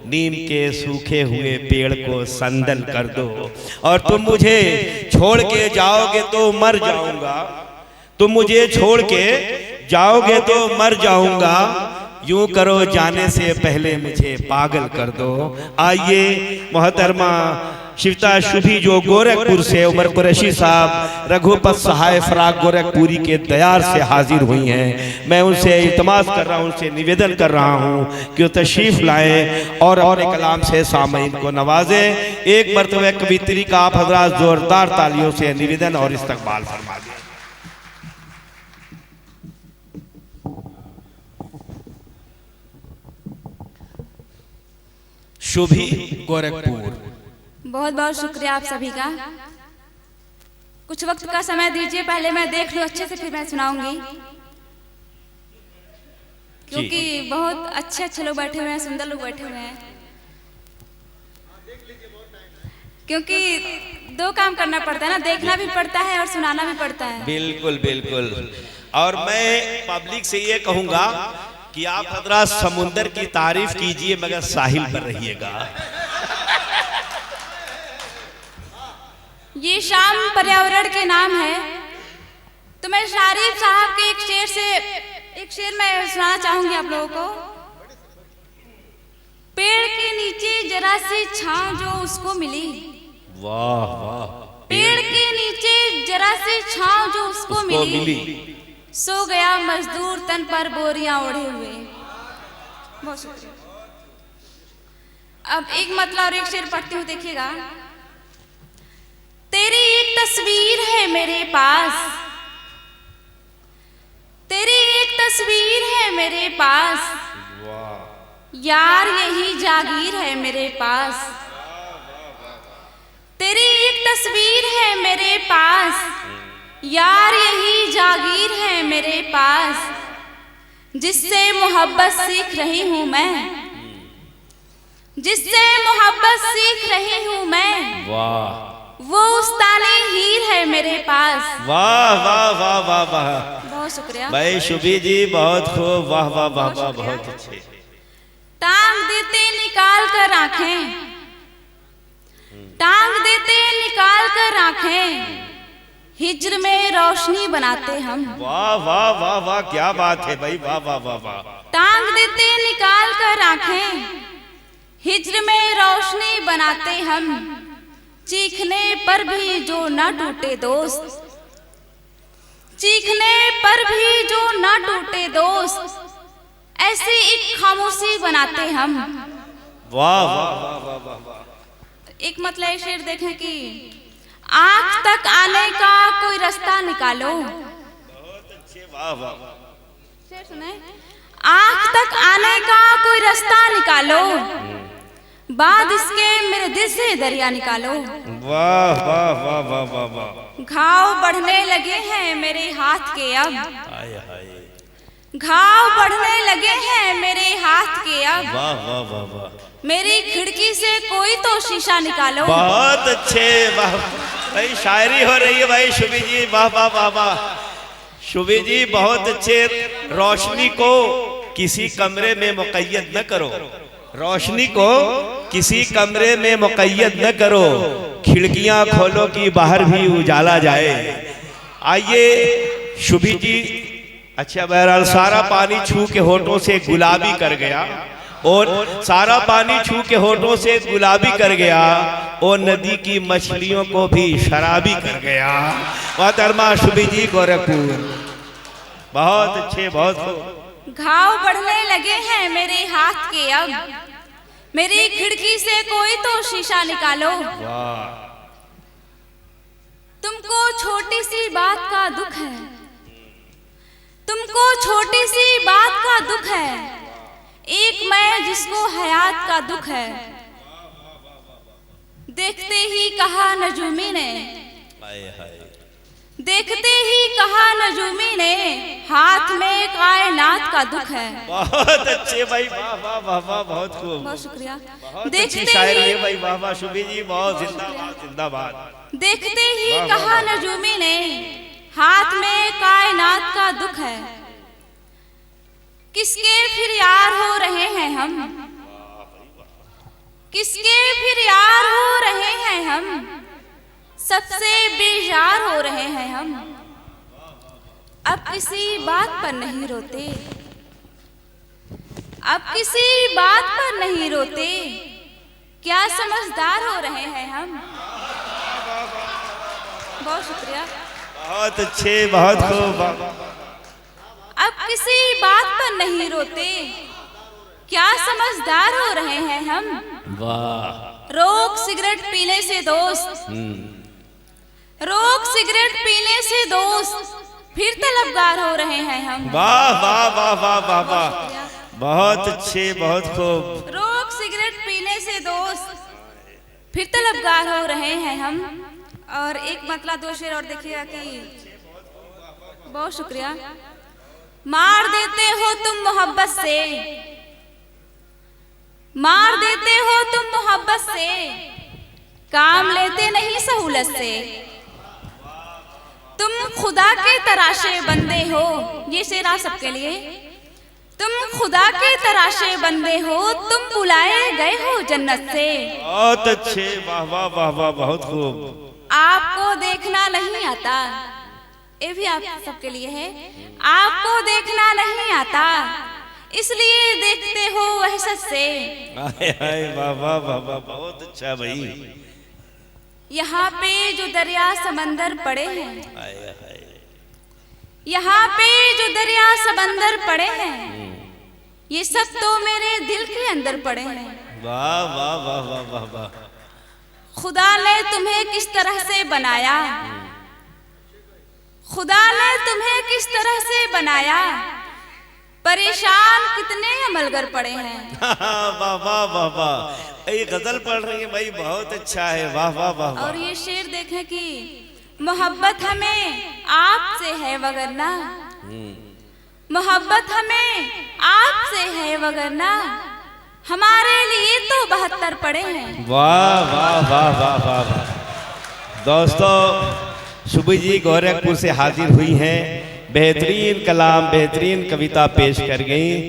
नीम के सूखे हुए पेड़ को संदल कर दो, और तुम मुझे छोड़ के जाओगे तो मर जाऊंगा, तुम मुझे छोड़ के जाओगे तो मर जाऊंगा, यूं करो जाने से पहले मुझे पागल कर दो। आइए मोहतरमा शिवता शुभी जो गोरखपुर से उमर कुरैशी साहब रघुपत सहाय फराग गोरखपुरी के दयार से हाजिर हुई हैं, मैं उनसे इल्तमास कर रहा हूँ, उनसे निवेदन कर रहा हूँ कि वो तशरीफ लाएं और कलाम से सामईन को नवाजें। एक मरतबा कवित्री का आप हजरात जोरदार तालियों से निवेदन और इस्तकबाल फरमा दें। शुभी गोरखपुर। बहुत बहुत शुक्रिया आप सभी का। कुछ वक्त का समय दीजिए, पहले मैं देख लूं अच्छे से, फिर मैं सुनाऊंगी, क्योंकि बहुत अच्छे अच्छे लोग बैठे हुए हैं, सुंदर लोग बैठे हुए हैं। क्योंकि दो काम करना पड़ता है ना, देखना भी पड़ता है और सुनाना भी पड़ता है। बिल्कुल बिल्कुल। और मैं पब्लिक से ये कहूंगा कि आप हजरात समुंदर की तारीफ कीजिए मगर साहिल पर रहिएगा। ये शाम पर्यावरण के नाम है, तो मैं शारिफ साहब के एक शेर मैं सुनाना चाहूंगी आप लोगों को। पेड़ के नीचे जरा सी छांव जो उसको मिली, वाह वाह, पेड़ के नीचे जरा सी छांव जो उसको मिली, सो गया मजदूर तन पर बोरियां ओढ़े हुए। बहुत शुक्रिया। अब एक मतलब और एक शेर पढ़ती हूँ, देखिएगा। तेरी एक तस्वीर है मेरे पास, तेरी एक तस्वीर है मेरे पास, यार यही जागीर है मेरे पास। तेरी एक तस्वीर है मेरे पास, यार यही जागीर है मेरे पास, जिससे मोहब्बत सीख रही हूँ मैं, जिससे मोहब्बत सीख रही हूँ मैं। वाह, वो उस्तानी हीर है मेरे पास। वाह वाह वाह वाह वाह, बहुत शुक्रिया भाई शुभी जी, बहुत खूब, वाह वाह वाह वाह, बहुत अच्छे। टांग देते निकाल कर आंखें, टांग देते निकाल कर आंखें, हिज्र में रोशनी बनाते हम। वाह वाह वाह वाह, क्या बात है भाई, वाह वाह वाह वाह। टांग देते निकाल कर आंखें, हिज्र में रोशनी बनाते हम, चीखने पर भी जो ना टूटे दोस्त, चीखने पर भी जो ना टूटे दोस्त, ऐसी एक खामोशी बनाते हम। वाह वाह वाह वाह वाह वाह। एक मतलब शेर देखें कि आँख तक आने का कोई रास्ता निकालो। बहुत अच्छे, वाह वाह। शेर सुने। आँख तक आने का कोई रास्ता निकालो, बाद इसके मेरे दिल से दरिया निकालो। वाह वाह वाह वाह वाह वाह। घाव बढ़ने लगे हैं मेरे हाथ के अब, हाय हाय, घाव बढ़ने लगे हैं मेरे हाथ के अब, वाह वाह वाह वाह। मेरी खिड़की से कोई तो शीशा निकालो। बहुत अच्छे, वाह भाई, शायरी हो रही है भाई शुभी जी, वाह वाह वाह वाह। शुभी जी बहुत अच्छे। रोशनी को किसी कमरे में मुक़य्यद न करो, रोशनी को किसी कमरे में मुक़य्यद न करो, खिड़कियां खोलो कि बाहर भी उजाला जाए। आइए शुभी जी। अच्छा, बहरहाल सारा पानी छू के होठों से गुलाबी कर गया, और सारा पानी छू के होठों से गुलाबी कर गया, और नदी की मछलियों को भी शराबी कर गया। मोहतरमा शुभी जी गोरखपुर, बहुत अच्छे, बहुत खूब। घाव बढ़ने लगे हैं मेरे हाथ के अब, मेरी खिड़की से कोई तो शीशा निकालो। वाह। तुमको छोटी सी बात का दुख है, तुमको छोटी सी बात का दुख है, एक मैं जिसको हयात का दुख है। देखते ही कहा नजूमी ने, देखते ही कहा नजूमी ने, हाथ में कायनात का दुख है। बहुत अच्छे भाई, वाह वाह वाह वाह, बहुत खूब, बहुत शुक्रिया। बहुत अच्छी शायरी है भाई, वाह वाह शुभी जी, बहुत जिंदाबाद जिंदाबाद। देखते ही कहा नजूमी ने, हाथ में कायनात का दुख है, किसके फिर यार हो रहे हैं हम, किसके फिर यार हो रहे हैं हम, सबसे बेजार हो रहे हैं हम। अब किसी बात पर नहीं रोते, अब किसी बात पर नहीं रोते, क्या समझदार हो रहे हैं हम। बहुत शुक्रिया। बहुत अच्छे, बहुत खूब। अब किसी बात पर नहीं रोते, क्या समझदार हो रहे हैं हम। वाह। रोक सिगरेट पीने से दोस्त, रोक सिगरेट पीने से दोस्त, फिर तलबगार हो रहे हैं हम। वाह वाह वाह वाह वाह वाह, बहुत अच्छे, बहुत खूब। रोक सिगरेट पीने से दोस्त, फिर तलबगार हो रहे हैं हम। और एक मतलब दो शेर और देखिएगा कि बहुत शुक्रिया। मार देते हो तुम मोहब्बत से, मार देते हो तुम मोहब्बत से, काम लेते नहीं सहूलत से। तुम खुदा के तराशे बंदे हो, ये शेर आप सबके लिए। तुम खुदा के तराशे बंदे हो, तुम बुलाए गए हो जन्नत से। बहुत अच्छे, वाह वाह वाह वाह, बहुत खूब। आपको देखना नहीं आता, ये भी आप सबके लिए है। आपको देखना नहीं आता, इसलिए देखते हो वहशत से। हाय हाय, वाह वाह वाह वाह, बहुत अच्छा भाई। यहाँ पे जो दरिया समंदर पड़े हैं, हाय हाय, यहाँ पे जो दरिया समंदर पड़े हैं, ये सब तो मेरे दिल के अंदर पड़े हैं। वाह वाह वाह वाह वाह वाह। खुदा ने तुम्हें किस तरह से बनाया, खुदा ने तुम्हें किस तरह से बनाया, परेशान कितने अमलगर पड़े हैं। वाह वाह वाह वाह, ये गजल पढ़ रही है भाई, बहुत अच्छा है, वाह वाह वाह। और ये शेर देखें कि मोहब्बत हमें आपसे है वगरना, मोहब्बत हमें आपसे है वगरना, हमारे लिए तो 72 पड़े हैं। वाह वाह वाह वाह वाह वाह। दोस्तों, सुबह जी गोरखपुर से हाजिर हुई हैं, बेहतरीन कलाम, बेहतरीन कविता पेश कर गई।